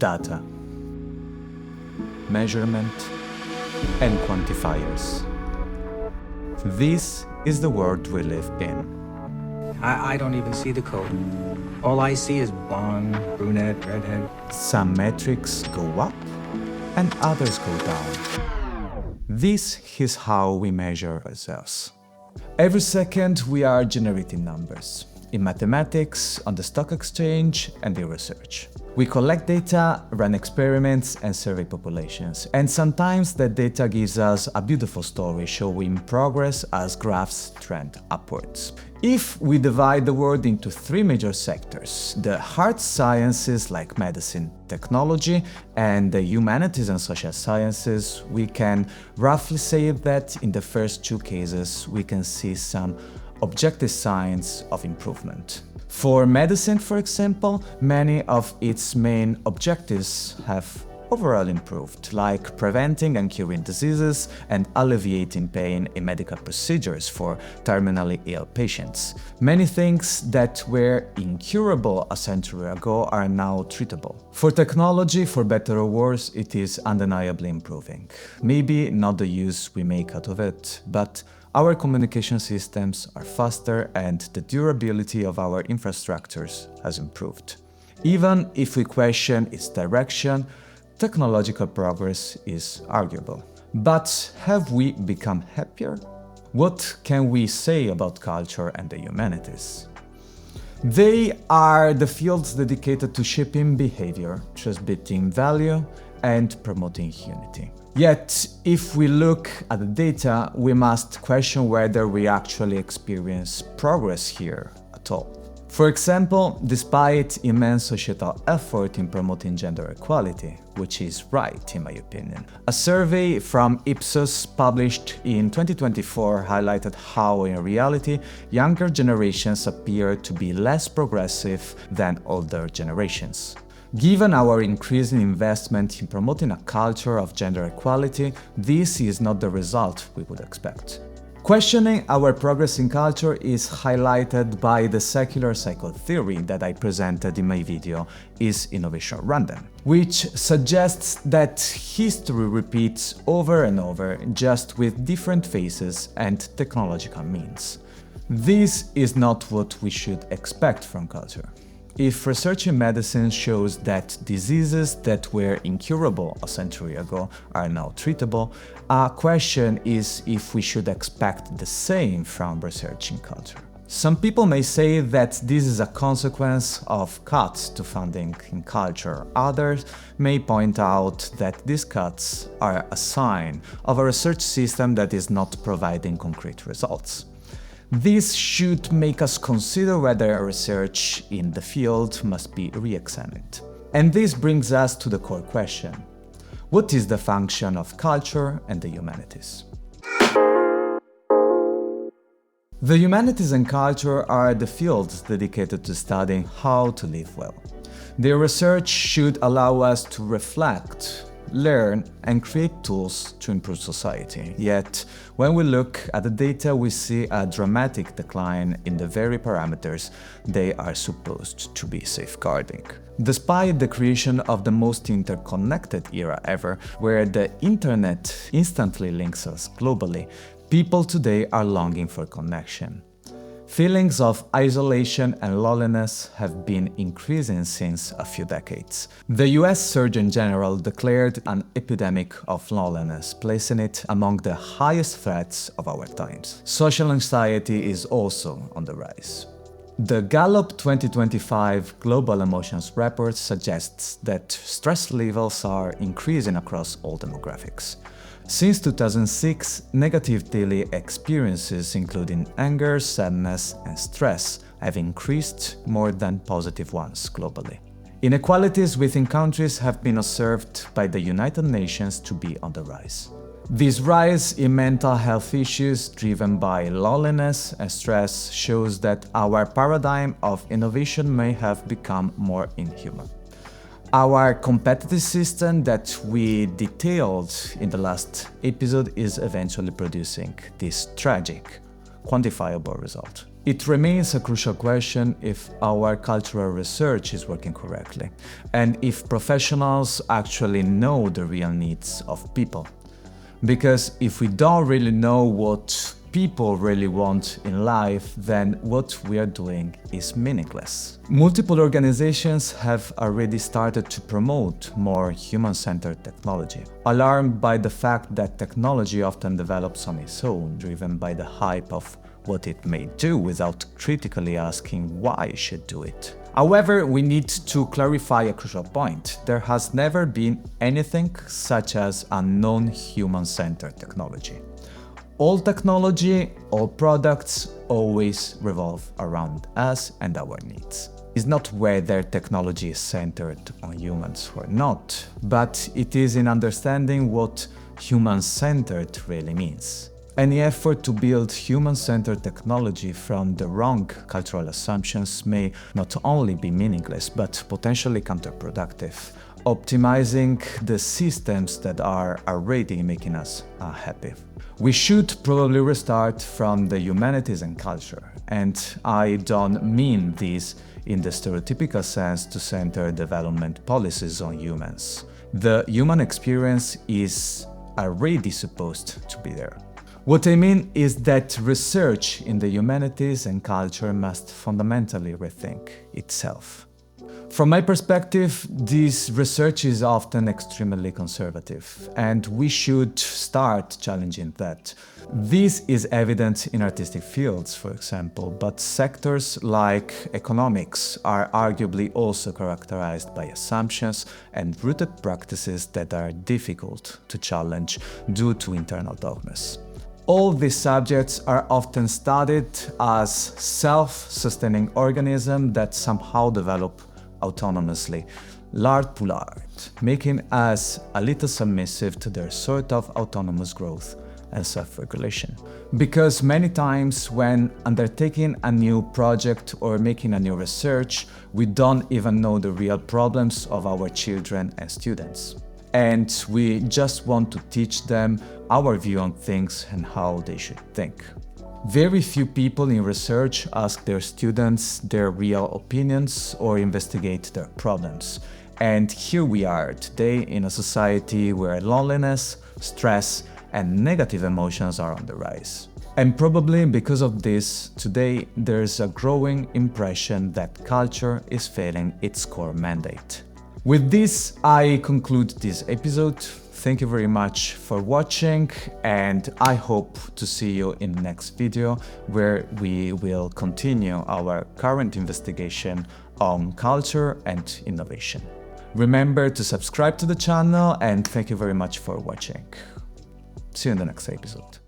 data, measurement, and quantifiers. This is the world we live in. I don't even see the code. All I see is blonde, brunette, redhead. Some metrics go up and others go down. This is how we measure ourselves. Every second we are generating numbers. In mathematics, on the stock exchange, and in research. We collect data, run experiments, and survey populations. And sometimes that data gives us a beautiful story showing progress as graphs trend upwards. If we divide the world into three major sectors, the hard sciences like medicine, technology, and the humanities and social sciences, we can roughly say that in the first two cases we can see some objective signs of improvement. For medicine, for example, many of its main objectives have overall improved, like preventing and curing diseases and alleviating pain in medical procedures for terminally ill patients. Many things that were incurable a century ago are now treatable. For technology, for better or worse, it is undeniably improving. Maybe not the use we make out of it, but our communication systems are faster and the durability of our infrastructures has improved. Even if we question its direction, technological progress is arguable. But have we become happier? What can we say about culture and the humanities? They are the fields dedicated to shaping behavior, transmitting value, and promoting unity. Yet, if we look at the data, we must question whether we actually experience progress here at all. For example, despite immense societal effort in promoting gender equality, which is right in my opinion, a survey from Ipsos published in 2024 highlighted how in reality younger generations appear to be less progressive than older generations. Given our increasing investment in promoting a culture of gender equality, this is not the result we would expect. Questioning our progress in culture is highlighted by the secular cycle theory that I presented in my video Is Innovation Random?, which suggests that history repeats over and over, just with different phases and technological means. This is not what we should expect from culture. If research in medicine shows that diseases that were incurable a century ago are now treatable, a question is if we should expect the same from research in culture. Some people may say that this is a consequence of cuts to funding in culture. Others may point out that these cuts are a sign of a research system that is not providing concrete results. This should make us consider whether research in the field must be re-examined. And this brings us to the core question: what is the function of culture and the humanities? The humanities and culture are the fields dedicated to studying how to live well. Their research should allow us to reflect, learn, and create tools to improve society. Yet, when we look at the data, we see a dramatic decline in the very parameters they are supposed to be safeguarding. Despite the creation of the most interconnected era ever, where the internet instantly links us globally, people today are longing for connection. Feelings of isolation and loneliness have been increasing since a few decades. The US Surgeon General declared an epidemic of loneliness, placing it among the highest threats of our times. Social anxiety is also on the rise. The Gallup 2025 Global Emotions Report suggests that stress levels are increasing across all demographics. Since 2006, negative daily experiences, including anger, sadness, and stress, have increased more than positive ones globally. Inequalities within countries have been observed by the United Nations to be on the rise. This rise in mental health issues driven by loneliness and stress shows that our paradigm of innovation may have become more inhuman. Our competitive system that we detailed in the last episode is eventually producing this tragic quantifiable result. It remains a crucial question if our cultural research is working correctly, and if professionals actually know the real needs of people. Because if we don't really know what people really want in life, then what we are doing is meaningless. Multiple organizations have already started to promote more human-centered technology, alarmed by the fact that technology often develops on its own, driven by the hype of what it may do without critically asking why it should do it. However, we need to clarify a crucial point. There has never been anything such as a non-human-centered technology. All technology, all products always revolve around us and our needs. It's not whether technology is centered on humans or not, but it is in understanding what human-centered really means. Any effort to build human-centered technology from the wrong cultural assumptions may not only be meaningless, but potentially counterproductive, optimizing the systems that are already making us happy. We should probably restart from the humanities and culture, and I don't mean this in the stereotypical sense to center development policies on humans. The human experience is already supposed to be there. What I mean is that research in the humanities and culture must fundamentally rethink itself. From my perspective, this research is often extremely conservative, and we should start challenging that. This is evident in artistic fields, for example, but sectors like economics are arguably also characterized by assumptions and rooted practices that are difficult to challenge due to internal dogmas. All these subjects are often studied as self-sustaining organisms that somehow develop autonomously, l'art pour l'art, making us a little submissive to their sort of autonomous growth and self-regulation. Because many times when undertaking a new project or making a new research, we don't even know the real problems of our children and students. And we just want to teach them our view on things and how they should think. Very few people in research ask their students their real opinions or investigate their problems. And here we are today in a society where loneliness, stress, and negative emotions are on the rise. And probably because of this, today there's a growing impression that culture is failing its core mandate. With this, I conclude this episode. Thank you very much for watching, and I hope to see you in the next video where we will continue our current investigation on culture and innovation. Remember to subscribe to the channel, and thank you very much for watching. See you in the next episode.